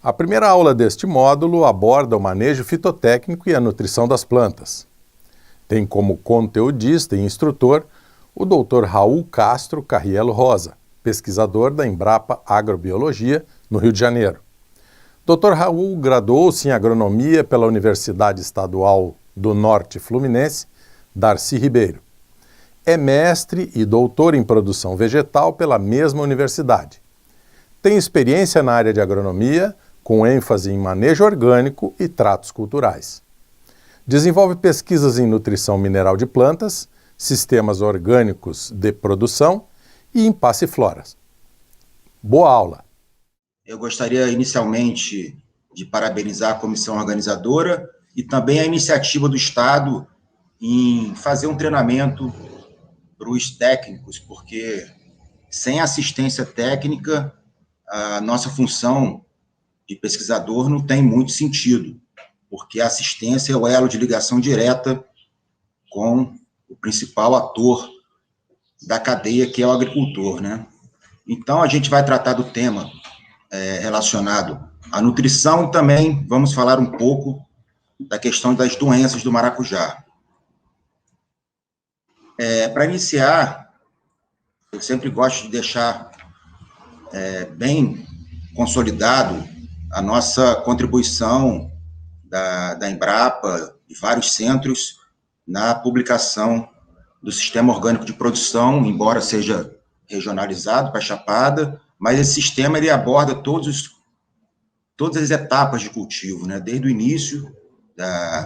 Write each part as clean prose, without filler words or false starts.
A primeira aula deste módulo aborda o manejo fitotécnico e a nutrição das plantas. Tem como conteudista e instrutor o Dr. Raul Castro Carrielo Rosa, pesquisador da Embrapa Agrobiologia, no Rio de Janeiro. Dr. Raul graduou-se em agronomia pela Universidade Estadual do Norte Fluminense, Darcy Ribeiro. É mestre e doutor em produção vegetal pela mesma universidade. Tem experiência na área de agronomia, com ênfase em manejo orgânico e tratos culturais. Desenvolve pesquisas em nutrição mineral de plantas, sistemas orgânicos de produção e em passifloras. Boa aula! Eu gostaria inicialmente de parabenizar a comissão organizadora e também a iniciativa do Estado em fazer um treinamento para os técnicos, porque sem assistência técnica, a nossa função de pesquisador não tem muito sentido, porque a assistência é o elo de ligação direta com o principal ator da cadeia, que é o agricultor, né? Então, a gente vai tratar do tema relacionado à nutrição e também vamos falar um pouco da questão das doenças do maracujá. Para iniciar, eu sempre gosto de deixar bem consolidado a nossa contribuição da Embrapa e vários centros na publicação do Sistema Orgânico de Produção, embora seja regionalizado para a Chapada, mas esse sistema ele aborda todas as etapas de cultivo, né? Desde o início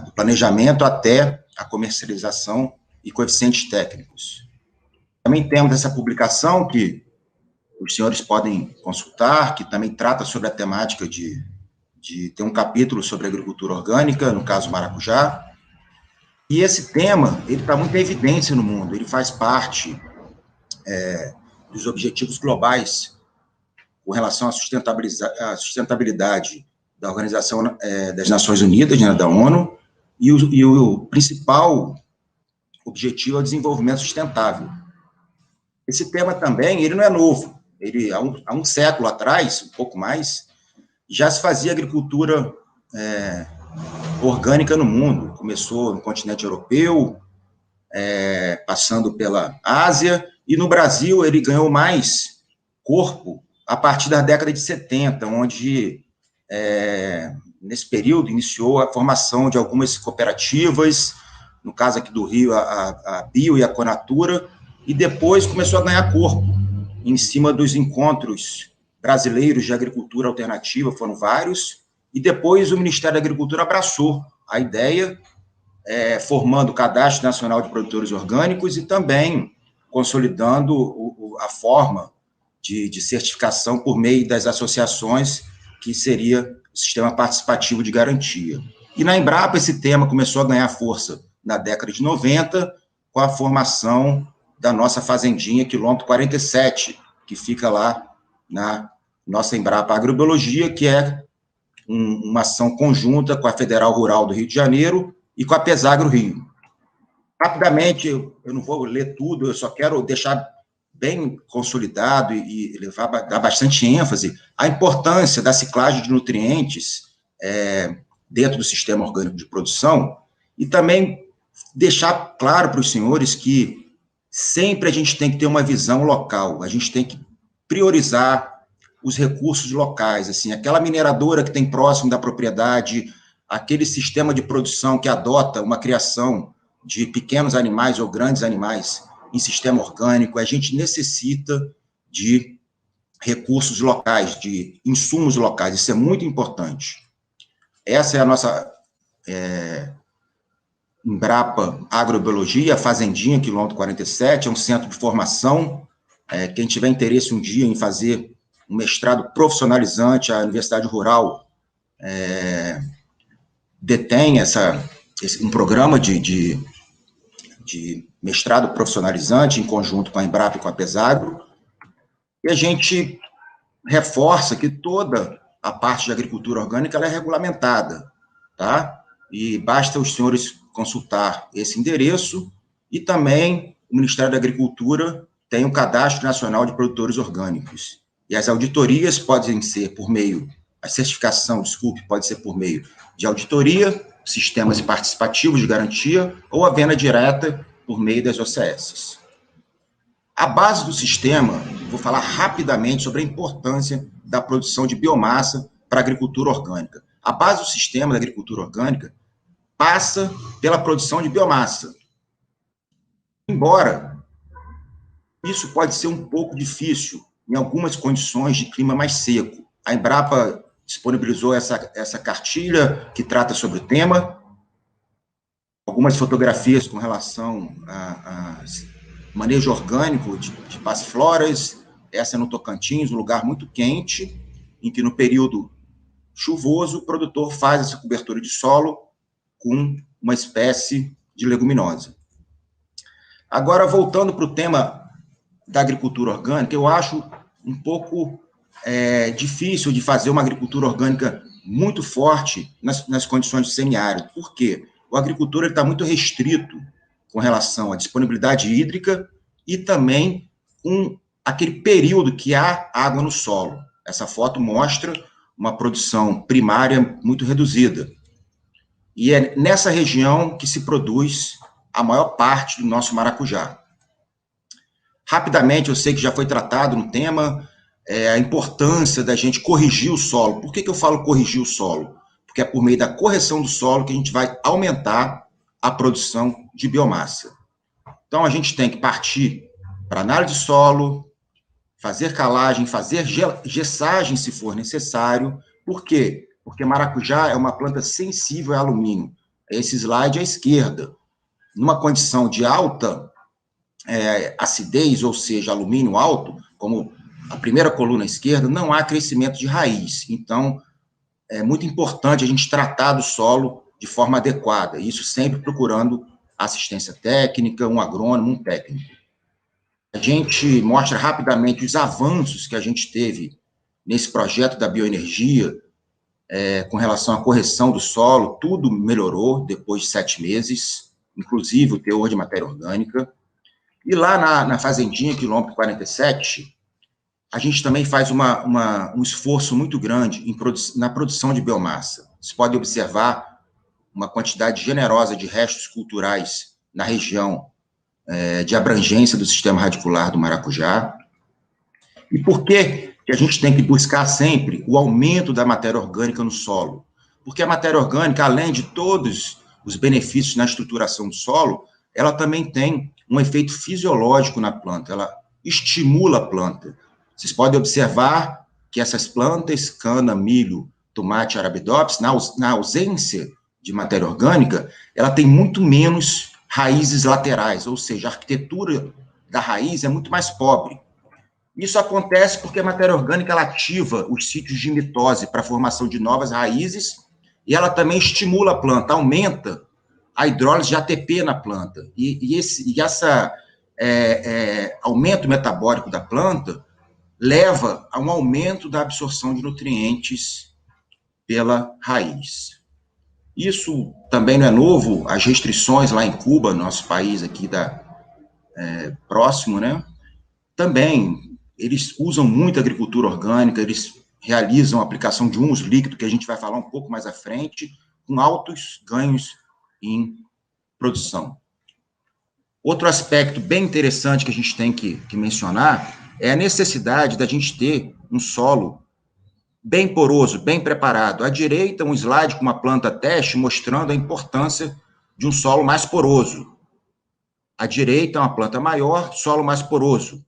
do planejamento até a comercialização e coeficientes técnicos. Também temos essa publicação que os senhores podem consultar, que também trata sobre a temática de ter um capítulo sobre agricultura orgânica, no caso maracujá. E esse tema, ele está muito em evidência no mundo, ele faz parte dos objetivos globais com relação à sustentabilidade da Organização das Nações Unidas, né, da ONU, e o principal objetivo é o desenvolvimento sustentável. Esse tema também, ele não é novo, ele há um século atrás, um pouco mais, já se fazia agricultura orgânica no mundo. Começou no continente europeu, passando pela Ásia, e no Brasil ele ganhou mais corpo a partir da década de 70, onde, nesse período, iniciou a formação de algumas cooperativas, no caso aqui do Rio, a Bio e a Conatura, e depois começou a ganhar corpo em cima dos encontros brasileiros de agricultura alternativa, foram vários, e depois o Ministério da Agricultura abraçou a ideia, formando o Cadastro Nacional de Produtores Orgânicos e também consolidando a forma de certificação por meio das associações, que seria o Sistema Participativo de Garantia. E na Embrapa esse tema começou a ganhar força na década de 90, com a formação da nossa fazendinha, quilômetro 47, que fica lá na nossa Embrapa Agrobiologia, que é uma ação conjunta com a Federal Rural do Rio de Janeiro e com a Pesagro Rio. Rapidamente, eu não vou ler tudo, eu só quero deixar bem consolidado e dar bastante ênfase à importância da ciclagem de nutrientes dentro do sistema orgânico de produção e também deixar claro para os senhores que sempre a gente tem que ter uma visão local, a gente tem que priorizar os recursos locais, assim, aquela mineradora que tem próximo da propriedade, aquele sistema de produção que adota uma criação de pequenos animais ou grandes animais em sistema orgânico, a gente necessita de recursos locais, de insumos locais, isso é muito importante. Essa é a nossa Embrapa Agrobiologia, a Fazendinha, quilômetro 47, é um centro de formação. Quem tiver interesse um dia em fazer um mestrado profissionalizante, a Universidade Rural detém um programa de mestrado profissionalizante em conjunto com a Embrapa e com a Pesagro, e a gente reforça que toda a parte de agricultura orgânica ela é regulamentada, tá? E basta os senhores consultar esse endereço, e também o Ministério da Agricultura tem o Cadastro Nacional de Produtores Orgânicos. E as auditorias podem ser por meio A certificação, desculpe, pode ser por meio de auditoria, sistemas participativos de garantia ou a venda direta por meio das OCS. A base do sistema, vou falar rapidamente sobre a importância da produção de biomassa para a agricultura orgânica. A base do sistema da agricultura orgânica passa pela produção de biomassa. Embora isso pode ser um pouco difícil em algumas condições de clima mais seco. A Embrapa disponibilizou essa cartilha que trata sobre o tema, algumas fotografias com relação a manejo orgânico de passifloras, essa é no Tocantins, um lugar muito quente, em que no período chuvoso o produtor faz essa cobertura de solo com uma espécie de leguminosa. Agora, voltando para o tema da agricultura orgânica, eu acho um pouco difícil de fazer uma agricultura orgânica muito forte nas condições de semiárido. Por quê? O agricultor está muito restrito com relação à disponibilidade hídrica e também com aquele período que há água no solo. Essa foto mostra uma produção primária muito reduzida. E é nessa região que se produz a maior parte do nosso maracujá. Rapidamente, eu sei que já foi tratado no tema, a importância da gente corrigir o solo. Por que eu falo corrigir o solo? Porque é por meio da correção do solo que a gente vai aumentar a produção de biomassa. Então, a gente tem que partir para análise de solo, fazer calagem, fazer gessagem, se for necessário. Por quê? Porque maracujá é uma planta sensível a alumínio. Esse slide à esquerda. Numa condição de alta acidez, ou seja, alumínio alto, como a primeira coluna à esquerda, não há crescimento de raiz. Então, é muito importante a gente tratar do solo de forma adequada, isso sempre procurando assistência técnica, um agrônomo, um técnico. A gente mostra rapidamente os avanços que a gente teve nesse projeto da bioenergia, com relação à correção do solo, tudo melhorou depois de 7 meses, inclusive o teor de matéria orgânica. E lá na fazendinha, quilômetro 47, a gente também faz um esforço muito grande na produção de biomassa. Você pode observar uma quantidade generosa de restos culturais na região de abrangência do sistema radicular do maracujá. E por que a gente tem que buscar sempre o aumento da matéria orgânica no solo? Porque a matéria orgânica, além de todos os benefícios na estruturação do solo, ela também tem um efeito fisiológico na planta, ela estimula a planta. Vocês podem observar que essas plantas, cana, milho, tomate, arabidopsis, na ausência de matéria orgânica, ela tem muito menos raízes laterais, ou seja, a arquitetura da raiz é muito mais pobre. Isso acontece porque a matéria orgânica ela ativa os sítios de mitose para a formação de novas raízes e ela também estimula a planta, aumenta a hidrólise de ATP na planta. E esse aumento metabólico da planta leva a um aumento da absorção de nutrientes pela raiz. Isso também não é novo, as restrições lá em Cuba, nosso país aqui próximo, né? Também, eles usam muito a agricultura orgânica, eles realizam a aplicação de humus líquido, que a gente vai falar um pouco mais à frente, com altos ganhos em produção. Outro aspecto bem interessante que a gente tem que mencionar é a necessidade da gente ter um solo bem poroso, bem preparado. À direita, um slide com uma planta teste mostrando a importância de um solo mais poroso. À direita, uma planta maior, solo mais poroso.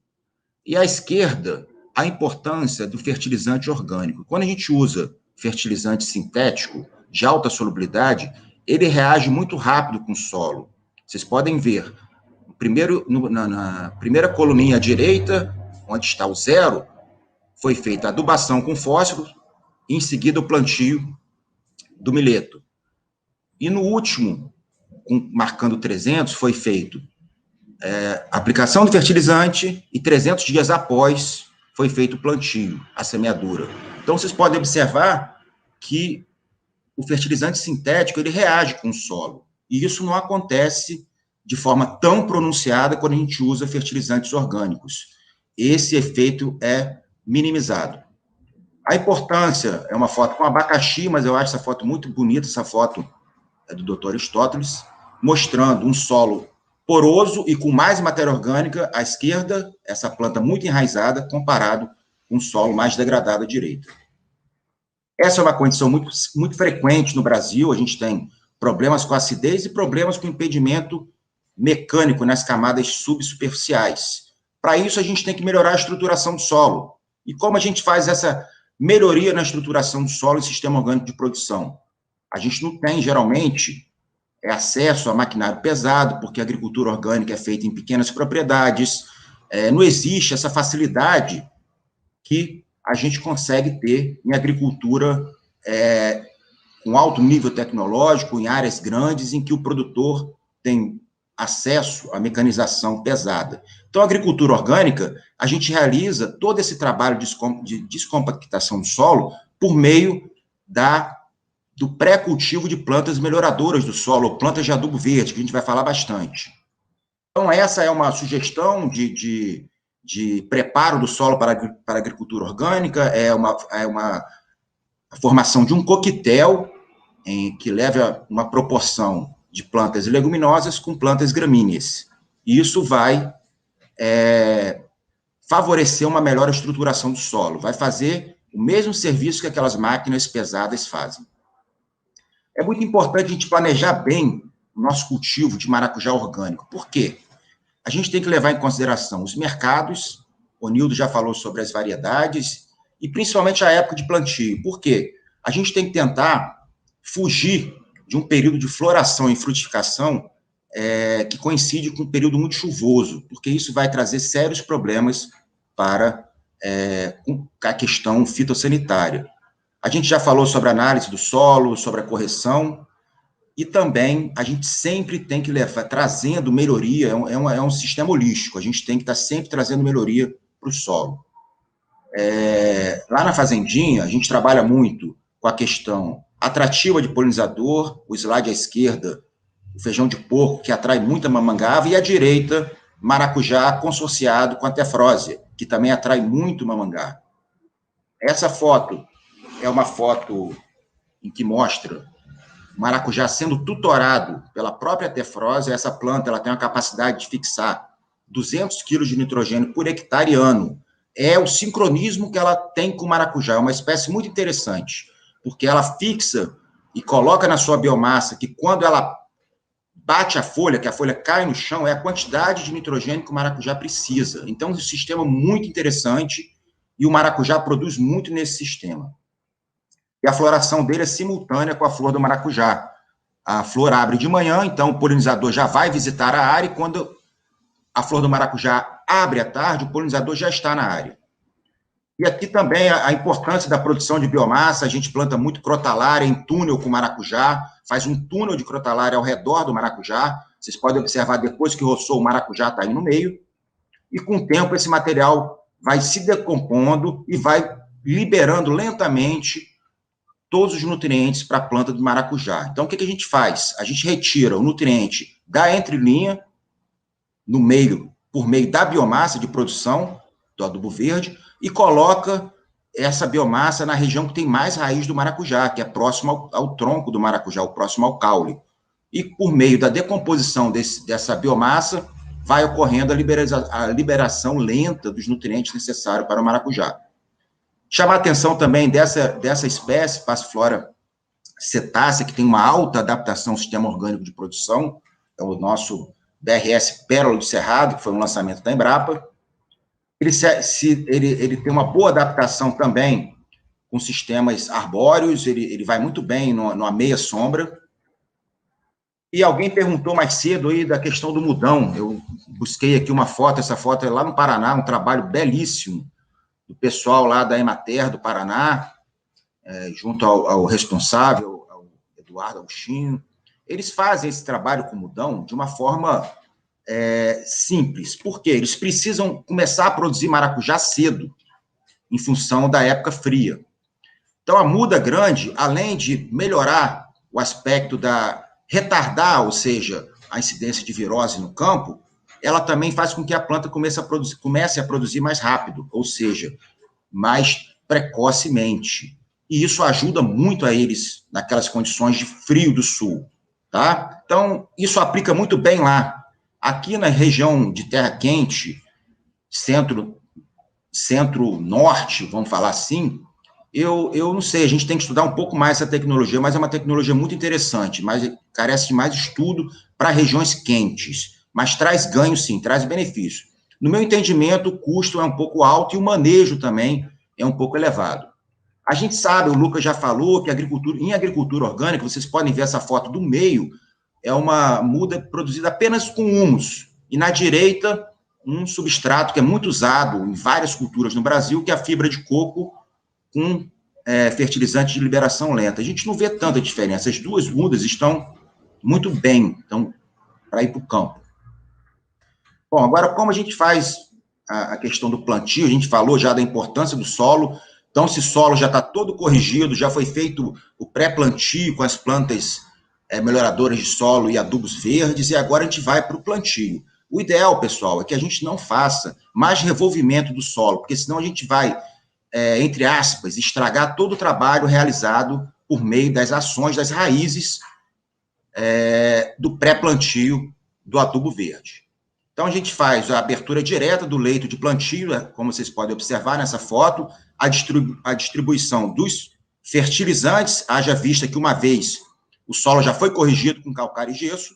E à esquerda, a importância do fertilizante orgânico. Quando a gente usa fertilizante sintético de alta solubilidade, ele reage muito rápido com o solo. Vocês podem ver, na primeira coluninha à direita, onde está o 0, foi feita a adubação com fósforo, e em seguida o plantio do milheto. E no último, marcando 300, foi feito aplicação do fertilizante e 300 dias após foi feito o plantio, a semeadura. Então, vocês podem observar que o fertilizante sintético, ele reage com o solo. E isso não acontece de forma tão pronunciada quando a gente usa fertilizantes orgânicos. Esse efeito é minimizado. A importância é uma foto com abacaxi, mas eu acho essa foto muito bonita, essa foto é do Dr. Aristóteles, mostrando um solo poroso e com mais matéria orgânica à esquerda, essa planta muito enraizada, comparado com um solo mais degradado à direita. Essa é uma condição muito, muito frequente no Brasil, a gente tem problemas com acidez e problemas com impedimento mecânico nas camadas subsuperficiais. Para isso, a gente tem que melhorar a estruturação do solo. E como a gente faz essa melhoria na estruturação do solo e sistema orgânico de produção? A gente não tem, geralmente, acesso a maquinário pesado, porque a agricultura orgânica é feita em pequenas propriedades, não existe essa facilidade que a gente consegue ter em agricultura com alto nível tecnológico, em áreas grandes, em que o produtor tem acesso à mecanização pesada. Então, a agricultura orgânica, a gente realiza todo esse trabalho de descompactação do solo por meio do pré-cultivo de plantas melhoradoras do solo, ou plantas de adubo verde, que a gente vai falar bastante. Então, essa é uma sugestão de preparo do solo para a agricultura orgânica, é uma formação de um coquetel que leva uma proporção de plantas leguminosas com plantas gramíneas. E isso vai favorecer uma melhor estruturação do solo, vai fazer o mesmo serviço que aquelas máquinas pesadas fazem. É muito importante a gente planejar bem o nosso cultivo de maracujá orgânico. Por quê? A gente tem que levar em consideração os mercados, o Nildo já falou sobre as variedades, e principalmente a época de plantio. Por quê? A gente tem que tentar fugir de um período de floração e frutificação que coincide com um período muito chuvoso, porque isso vai trazer sérios problemas para a questão fitossanitária. A gente já falou sobre a análise do solo, sobre a correção, e também a gente sempre tem que levar, trazendo melhoria, é um sistema holístico, a gente tem que estar sempre trazendo melhoria para o solo. Lá na fazendinha, a gente trabalha muito com a questão atrativa de polinizador, o slide à esquerda, o feijão de porco, que atrai muita mamangava, e à direita, maracujá consorciado com a tefrósia, que também atrai muito mamangá. Essa foto é uma foto em que mostra o maracujá sendo tutorado pela própria tefrósia. Essa planta ela tem uma capacidade de fixar 200 quilos de nitrogênio por hectare ano. É o sincronismo que ela tem com o maracujá, é uma espécie muito interessante, porque ela fixa e coloca na sua biomassa que quando ela bate a folha, que a folha cai no chão, é a quantidade de nitrogênio que o maracujá precisa. Então, é um sistema muito interessante e o maracujá produz muito nesse sistema. E a floração dele é simultânea com a flor do maracujá. A flor abre de manhã, então o polinizador já vai visitar a área, e quando a flor do maracujá abre à tarde, o polinizador já está na área. E aqui também a importância da produção de biomassa, a gente planta muito crotalária em túnel com maracujá, faz um túnel de crotalária ao redor do maracujá, vocês podem observar depois que roçou, o maracujá está aí no meio, e com o tempo esse material vai se decompondo e vai liberando lentamente todos os nutrientes para a planta do maracujá. Então, o que a gente faz? A gente retira o nutriente da entrelinha, por meio da biomassa de produção do adubo verde, e coloca essa biomassa na região que tem mais raiz do maracujá, que é próximo ao tronco do maracujá, próximo ao caule. E por meio da decomposição dessa biomassa, vai ocorrendo a liberação lenta dos nutrientes necessários para o maracujá. Chamar a atenção também dessa espécie, Passiflora cetácea, que tem uma alta adaptação ao sistema orgânico de produção, é o nosso BRS Pérola do Cerrado, que foi um lançamento da Embrapa. Ele tem uma boa adaptação também com sistemas arbóreos, ele vai muito bem numa meia sombra. E alguém perguntou mais cedo aí da questão do mudão. Eu busquei aqui uma foto, essa foto é lá no Paraná, um trabalho belíssimo do pessoal lá da Emater do Paraná, junto ao responsável, ao Eduardo Agostinho. Eles fazem esse trabalho com mudão de uma forma simples. Por quê? Eles precisam começar a produzir maracujá cedo, em função da época fria. Então, a muda grande, além de melhorar o aspecto retardar, ou seja, a incidência de virose no campo, ela também faz com que a planta comece a produzir mais rápido, ou seja, mais precocemente. E isso ajuda muito a eles naquelas condições de frio do sul, tá? Então, isso aplica muito bem lá. Aqui na região de terra quente, centro-norte, vamos falar assim, eu não sei, a gente tem que estudar um pouco mais essa tecnologia, mas é uma tecnologia muito interessante, mas carece de mais estudo para regiões quentes, mas traz ganho sim, traz benefício. No meu entendimento, o custo é um pouco alto e o manejo também é um pouco elevado. A gente sabe, o Lucas já falou, que em agricultura orgânica, vocês podem ver essa foto do meio, é uma muda produzida apenas com humus, e na direita, um substrato que é muito usado em várias culturas no Brasil, que é a fibra de coco com fertilizante de liberação lenta. A gente não vê tanta diferença, as duas mudas estão muito bem, então, para ir para o campo. Bom, agora, como a gente faz a questão do plantio, a gente falou já da importância do solo, então, se o solo já está todo corrigido, já foi feito o pré-plantio com as plantas melhoradoras de solo e adubos verdes, e agora a gente vai para o plantio. O ideal, pessoal, é que a gente não faça mais revolvimento do solo, porque senão a gente vai, entre aspas, estragar todo o trabalho realizado por meio das ações das raízes do pré-plantio do adubo verde. Então, a gente faz a abertura direta do leito de plantio, como vocês podem observar nessa foto, a distribuição dos fertilizantes, haja vista que uma vez o solo já foi corrigido com calcário e gesso,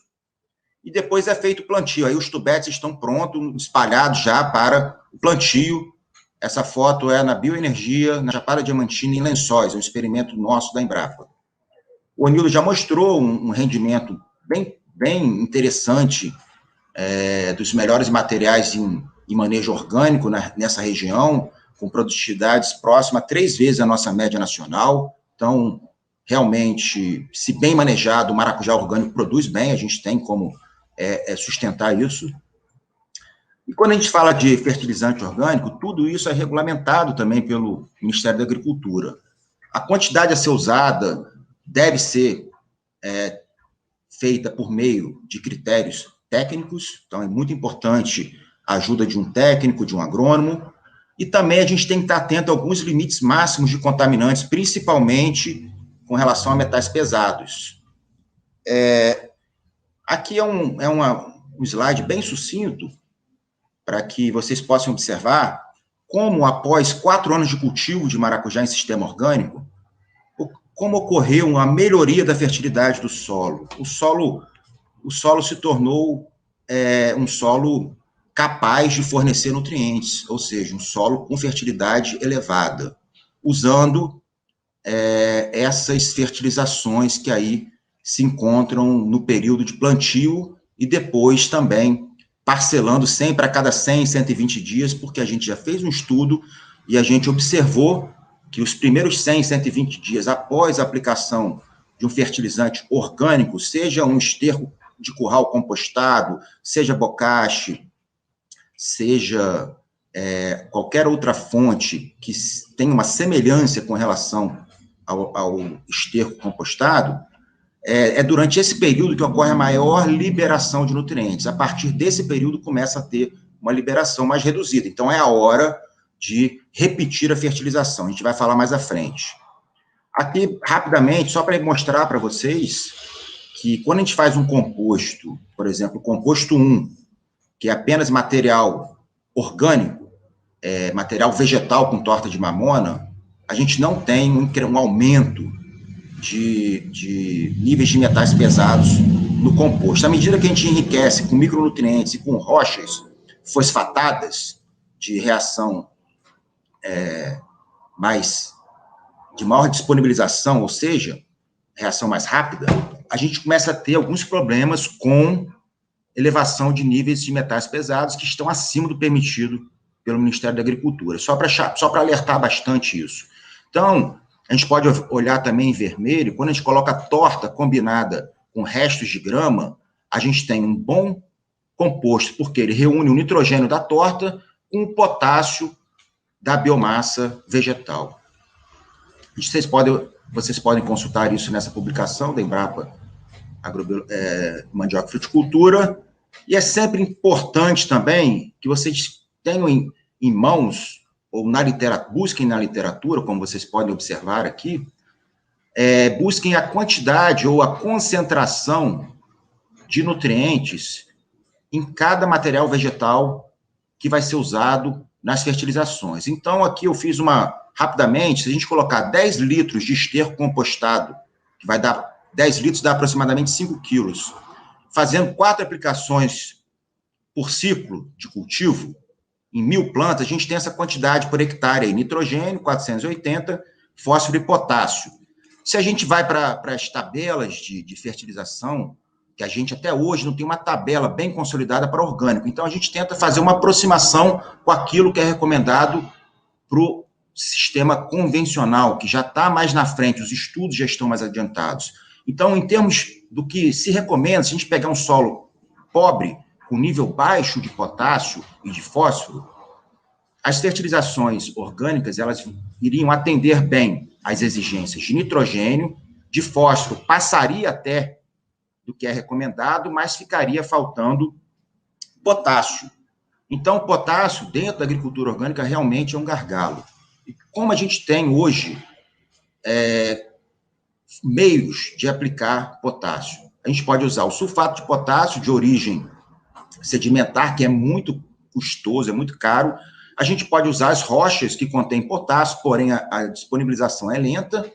e depois é feito o plantio. Aí os tubetes estão prontos, espalhados já para o plantio. Essa foto é na Bioenergia, na Chapada Diamantina, em Lençóis, é um experimento nosso da Embrapa. O Anildo já mostrou um rendimento bem interessante dos melhores materiais em manejo orgânico nessa região, com produtividades próximas a 3 vezes a nossa média nacional. Então, realmente, se bem manejado, o maracujá orgânico produz bem, a gente tem como sustentar isso. E quando a gente fala de fertilizante orgânico, tudo isso é regulamentado também pelo Ministério da Agricultura. A quantidade a ser usada deve ser feita por meio de critérios técnicos, então é muito importante a ajuda de um técnico, de um agrônomo, e também a gente tem que estar atento a alguns limites máximos de contaminantes, principalmente com relação a metais pesados. Aqui é um slide bem sucinto, para que vocês possam observar como, após 4 anos de cultivo de maracujá em sistema orgânico, como ocorreu uma melhoria da fertilidade do solo. O solo se tornou um solo capaz de fornecer nutrientes, ou seja, um solo com fertilidade elevada, usando essas fertilizações que aí se encontram no período de plantio e depois também parcelando sempre a cada 100, 120 dias, porque a gente já fez um estudo e a gente observou que os primeiros 100, 120 dias após a aplicação de um fertilizante orgânico, seja um esterco de curral compostado, seja bocache, seja qualquer outra fonte que tenha uma semelhança com relação ao esterco compostado, durante esse período que ocorre a maior liberação de nutrientes. A partir desse período começa a ter uma liberação mais reduzida. Então, é a hora de repetir a fertilização. A gente vai falar mais à frente. Aqui, rapidamente, só para mostrar para vocês que quando a gente faz um composto, por exemplo, o composto 1, que é apenas material orgânico, material vegetal com torta de mamona, a gente não tem um aumento de níveis de metais pesados no composto. À medida que a gente enriquece com micronutrientes e com rochas fosfatadas de reação de maior disponibilização, ou seja, reação mais rápida, a gente começa a ter alguns problemas com elevação de níveis de metais pesados que estão acima do permitido pelo Ministério da Agricultura, só para alertar bastante isso. Então, a gente pode olhar também em vermelho, quando a gente coloca torta combinada com restos de grama, a gente tem um bom composto, porque ele reúne o nitrogênio da torta com o potássio da biomassa vegetal. Vocês podem consultar isso nessa publicação da Embrapa Mandioca e Fruticultura, e é sempre importante também que vocês tenham em mãos ou busquem na literatura, como vocês podem observar aqui, busquem a quantidade ou a concentração de nutrientes em cada material vegetal que vai ser usado nas fertilizações. Então, aqui eu fiz rapidamente, se a gente colocar 10 litros de esterco compostado, que vai dar 10 litros, dá aproximadamente 5 quilos, fazendo 4 aplicações por ciclo de cultivo, em 1.000 plantas, a gente tem essa quantidade por hectare aí, nitrogênio, 480, fósforo e potássio. Se a gente vai para as tabelas de fertilização, que a gente até hoje não tem uma tabela bem consolidada para orgânico, então a gente tenta fazer uma aproximação com aquilo que é recomendado para o sistema convencional, que já está mais na frente, os estudos já estão mais adiantados. Então, em termos do que se recomenda, se a gente pegar um solo pobre, com nível baixo de potássio e de fósforo, as fertilizações orgânicas, elas iriam atender bem às exigências de nitrogênio, de fósforo, passaria até do que é recomendado, mas ficaria faltando potássio. Então, o potássio, dentro da agricultura orgânica, realmente é um gargalo. E como a gente tem hoje meios de aplicar potássio, a gente pode usar o sulfato de potássio de origem sedimentar, que é muito custoso, é muito caro. A gente pode usar as rochas que contêm potássio, porém a disponibilização é lenta,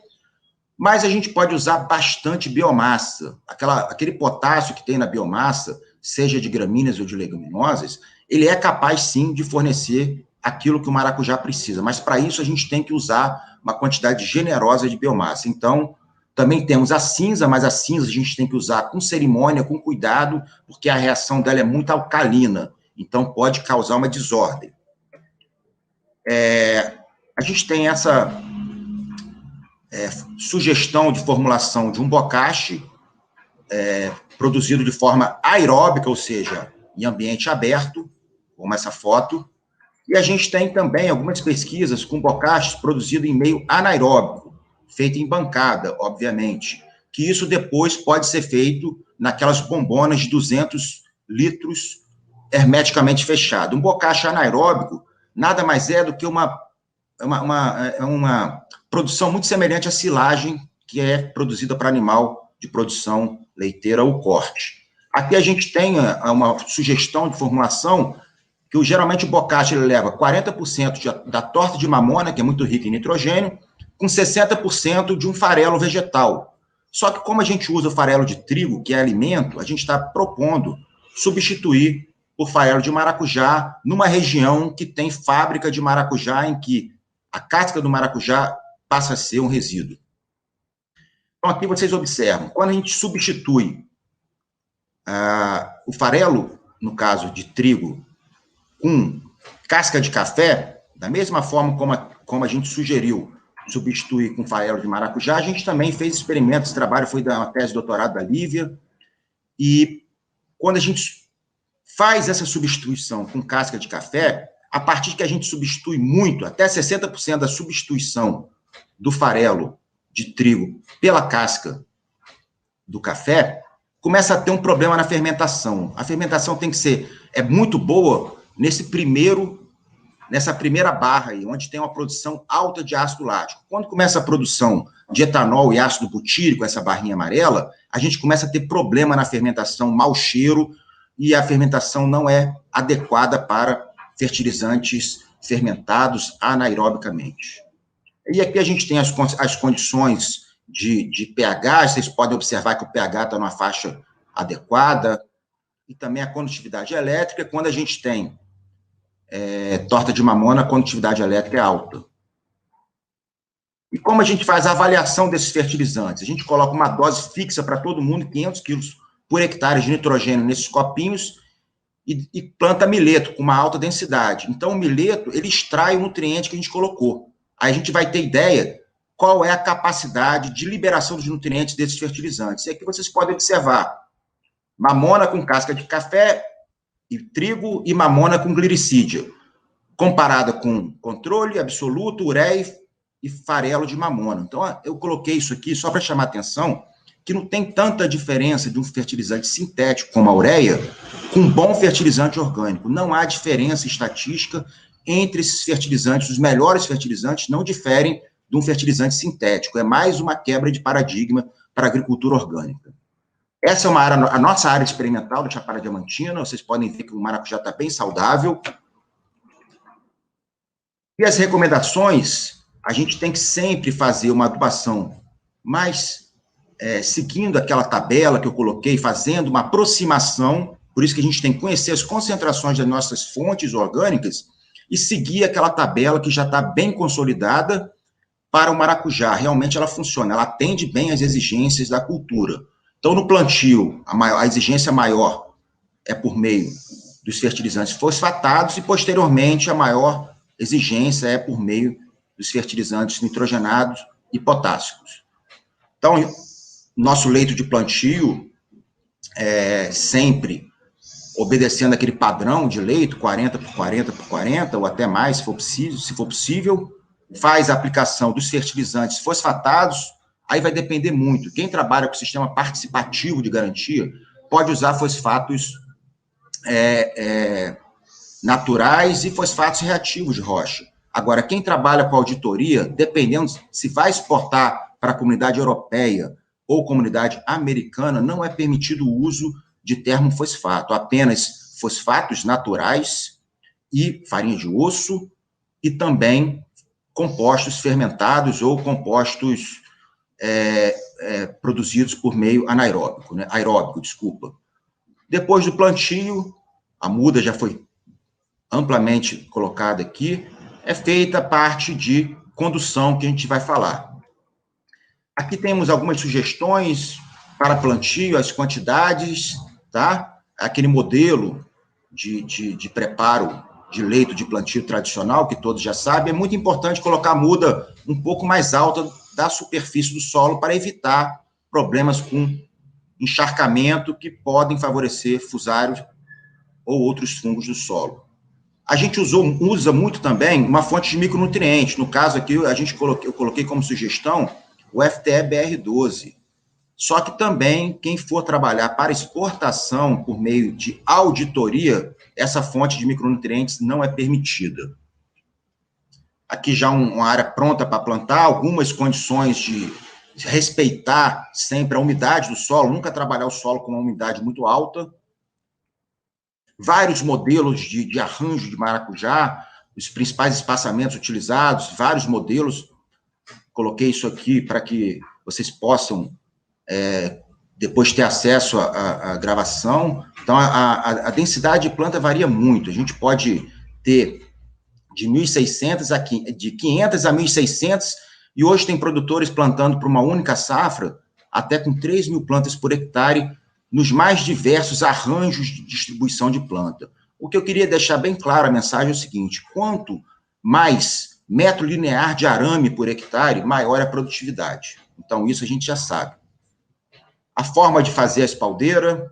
mas a gente pode usar bastante biomassa. Aquele potássio que tem na biomassa, seja de gramíneas ou de leguminosas, ele é capaz, sim, de fornecer aquilo que o maracujá precisa, mas para isso a gente tem que usar uma quantidade generosa de biomassa. Então, também temos a cinza, mas a cinza a gente tem que usar com cerimônia, com cuidado, porque a reação dela é muito alcalina, então pode causar uma desordem. A gente tem essa sugestão de formulação de um bocache produzido de forma aeróbica, ou seja, em ambiente aberto, como essa foto, e a gente tem também algumas pesquisas com bocaches produzidos em meio anaeróbico, feito em bancada, obviamente, que isso depois pode ser feito naquelas bombonas de 200 litros hermeticamente fechado. Um bocache anaeróbico nada mais é do que uma produção muito semelhante à silagem que é produzida para animal de produção leiteira ou corte. Aqui a gente tem uma sugestão de formulação que geralmente o bocache ele leva 40% da torta de mamona, que é muito rica em nitrogênio, com 60% de um farelo vegetal. Só que como a gente usa o farelo de trigo, que é alimento, a gente está propondo substituir por farelo de maracujá numa região que tem fábrica de maracujá em que a casca do maracujá passa a ser um resíduo. Então, aqui vocês observam, quando a gente substitui o farelo, no caso de trigo, com casca de café, da mesma forma como a gente sugeriu substituir com farelo de maracujá, a gente também fez experimentos, esse trabalho foi da tese de doutorado da Lívia, e quando a gente faz essa substituição com casca de café, a partir que a gente substitui muito, até 60% da substituição do farelo de trigo pela casca do café, começa a ter um problema na fermentação. A fermentação tem que ser muito boa nessa primeira barra aí, onde tem uma produção alta de ácido lático. Quando começa a produção de etanol e ácido butírico, essa barrinha amarela, a gente começa a ter problema na fermentação, mau cheiro, e a fermentação não é adequada para fertilizantes fermentados anaerobicamente. E aqui a gente tem as condições de pH, vocês podem observar que o pH está numa faixa adequada, e também a condutividade elétrica, quando a gente tem torta de mamona, a condutividade elétrica é alta. E como a gente faz a avaliação desses fertilizantes? A gente coloca uma dose fixa para todo mundo, 500 quilos por hectare de nitrogênio nesses copinhos, e planta mileto com uma alta densidade. Então, o mileto, ele extrai o nutriente que a gente colocou. Aí a gente vai ter ideia qual é a capacidade de liberação dos nutrientes desses fertilizantes. E aqui vocês podem observar mamona com casca de café e trigo e mamona com glicídia, comparada com controle absoluto, ureia e farelo de mamona. Então, eu coloquei isso aqui só para chamar a atenção que não tem tanta diferença de um fertilizante sintético como a ureia com um bom fertilizante orgânico. Não há diferença estatística entre esses fertilizantes, os melhores fertilizantes não diferem de um fertilizante sintético, é mais uma quebra de paradigma para a agricultura orgânica. Essa é uma área, a nossa área experimental do Chapada Diamantina, vocês podem ver que o maracujá está bem saudável. E as recomendações, a gente tem que sempre fazer uma adubação mais seguindo aquela tabela que eu coloquei, fazendo uma aproximação, por isso que a gente tem que conhecer as concentrações das nossas fontes orgânicas e seguir aquela tabela que já está bem consolidada para o maracujá. Realmente ela funciona, ela atende bem às exigências da cultura. Então, no plantio, a exigência maior é por meio dos fertilizantes fosfatados e, posteriormente, a maior exigência é por meio dos fertilizantes nitrogenados e potássicos. Então, nosso leito de plantio é sempre obedecendo aquele padrão de leito, 40 por 40 por 40, ou até mais, se for possível, faz a aplicação dos fertilizantes fosfatados, aí vai depender muito. Quem trabalha com o sistema participativo de garantia pode usar fosfatos naturais e fosfatos reativos de rocha. Agora, quem trabalha com auditoria, dependendo se vai exportar para a comunidade europeia ou comunidade americana, não é permitido o uso de termofosfato, apenas fosfatos naturais e farinha de osso e também compostos fermentados ou compostos produzidos por meio anaeróbico, né? Aeróbico, desculpa. Depois do plantio, a muda já foi amplamente colocada aqui, é feita a parte de condução que a gente vai falar. Aqui temos algumas sugestões para plantio, as quantidades, tá? Aquele modelo de preparo de leito de plantio tradicional, que todos já sabem, é muito importante colocar a muda um pouco mais alta da superfície do solo para evitar problemas com encharcamento que podem favorecer fusários ou outros fungos do solo. A gente usa muito também uma fonte de micronutrientes. No caso aqui, eu coloquei como sugestão o FTE-BR12. Só que também, quem for trabalhar para exportação por meio de auditoria, essa fonte de micronutrientes não é permitida. Aqui já uma área pronta para plantar, algumas condições de respeitar sempre a umidade do solo, nunca trabalhar o solo com uma umidade muito alta. Vários modelos de arranjo de maracujá, os principais espaçamentos utilizados, vários modelos. Coloquei isso aqui para que vocês possam depois ter acesso à gravação. Então, a densidade de planta varia muito. A gente pode ter de 1.600 de 500 a 1.600, e hoje tem produtores plantando para uma única safra, até com 3.000 plantas por hectare, nos mais diversos arranjos de distribuição de planta. O que eu queria deixar bem claro, a mensagem é o seguinte: quanto mais metro linear de arame por hectare, maior é a produtividade. Então, isso a gente já sabe. A forma de fazer a espaldeira,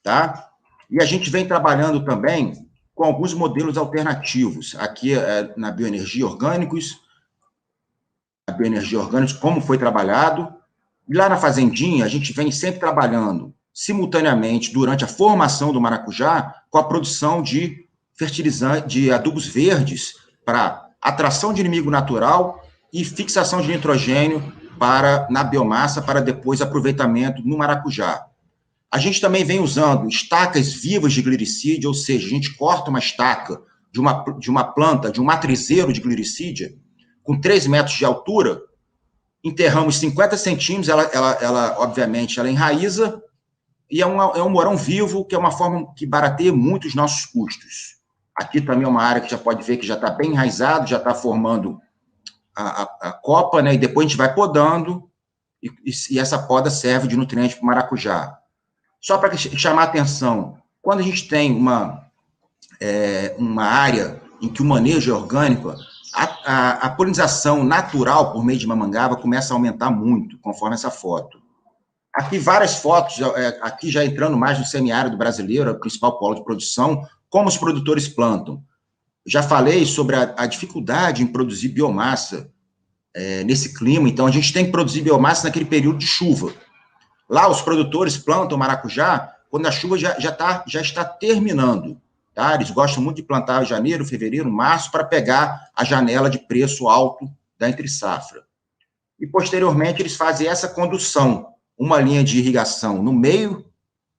tá? E a gente vem trabalhando também com alguns modelos alternativos. Aqui, na Bioenergia Orgânicos, como foi trabalhado. E lá na Fazendinha, a gente vem sempre trabalhando simultaneamente, durante a formação do maracujá, com a produção de fertilizantes, de adubos verdes, para atração de inimigo natural e fixação de nitrogênio na biomassa, para depois aproveitamento no maracujá. A gente também vem usando estacas vivas de gliricídia, ou seja, a gente corta uma estaca de uma planta, de um matrizeiro de gliricídia, com 3 metros de altura, enterramos 50 centímetros, ela obviamente, ela enraiza, e é um morão vivo, que é uma forma que barateia muito os nossos custos. Aqui também é uma área que já pode ver que já está bem enraizado, já está formando a copa, né? E depois a gente vai podando, e essa poda serve de nutriente para o maracujá. Só para chamar a atenção, quando a gente tem uma área em que o manejo é orgânico, a polinização natural por meio de mamangava começa a aumentar muito, conforme essa foto. Aqui várias fotos, aqui já entrando mais no semiárido brasileiro, o principal polo de produção, como os produtores plantam. Já falei sobre a dificuldade em produzir biomassa nesse clima, então a gente tem que produzir biomassa naquele período de chuva. Lá os produtores plantam maracujá quando a chuva já está terminando. tá? Eles gostam muito de plantar em janeiro, fevereiro, março, para pegar a janela de preço alto da entre-safra. E, posteriormente, eles fazem essa condução, uma linha de irrigação no meio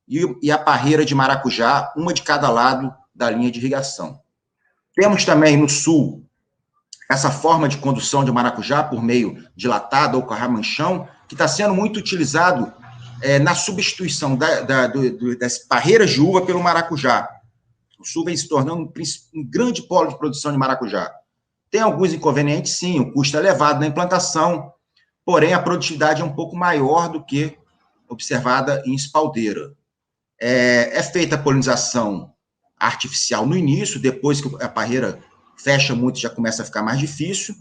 e a parreira de maracujá, uma de cada lado da linha de irrigação. Temos também no sul essa forma de condução de maracujá por meio dilatado ou carramanchão, que está sendo muito utilizado na substituição das parreiras de uva pelo maracujá. O sul vem se tornando um grande polo de produção de maracujá. Tem alguns inconvenientes, sim, o custo é elevado na implantação, porém a produtividade é um pouco maior do que observada em espaldeira. É feita a polinização artificial no início, depois que a parreira fecha muito, já começa a ficar mais difícil,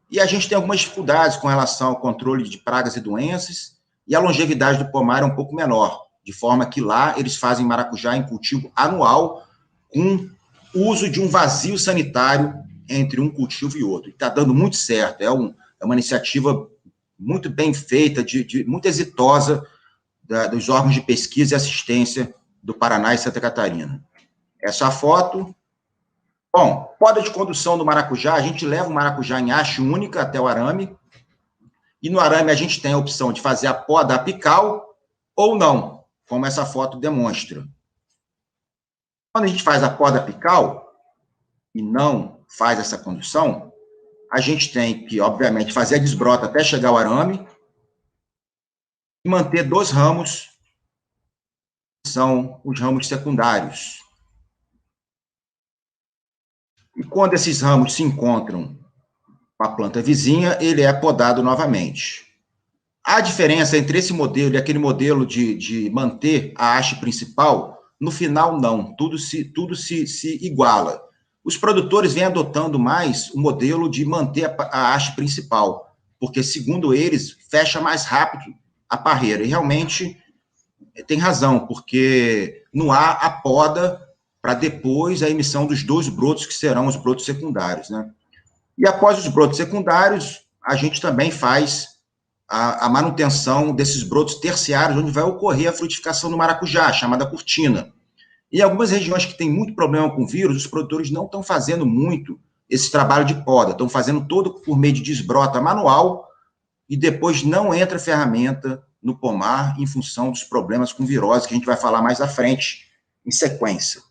e a gente tem algumas dificuldades com relação ao controle de pragas e doenças, e a longevidade do pomar é um pouco menor, de forma que lá eles fazem maracujá em cultivo anual, com uso de um vazio sanitário entre um cultivo e outro. Está dando muito certo, é uma iniciativa muito bem feita, muito exitosa, dos órgãos de pesquisa e assistência do Paraná e Santa Catarina. Essa foto. Bom, poda de condução do maracujá, a gente leva o maracujá em haste única até o arame, e no arame a gente tem a opção de fazer a poda apical ou não, como essa foto demonstra. Quando a gente faz a poda apical e não faz essa condução, a gente tem que, obviamente, fazer a desbrota até chegar ao arame e manter 2 ramos, que são os ramos secundários. E quando esses ramos se encontram com a planta vizinha, ele é podado novamente. A diferença entre esse modelo e aquele modelo de manter a haste principal, no final, não. Tudo se iguala. Os produtores vêm adotando mais o modelo de manter a haste principal, porque, segundo eles, fecha mais rápido a parreira. E realmente tem razão, porque não há a poda para depois a emissão dos 2 brotos, que serão os brotos secundários, né? E após os brotos secundários, a gente também faz a manutenção desses brotos terciários, onde vai ocorrer a frutificação do maracujá, chamada cortina. Em algumas regiões que tem muito problema com vírus, os produtores não estão fazendo muito esse trabalho de poda, estão fazendo todo por meio de desbrota manual, e depois não entra ferramenta no pomar em função dos problemas com virose, que a gente vai falar mais à frente, em sequência.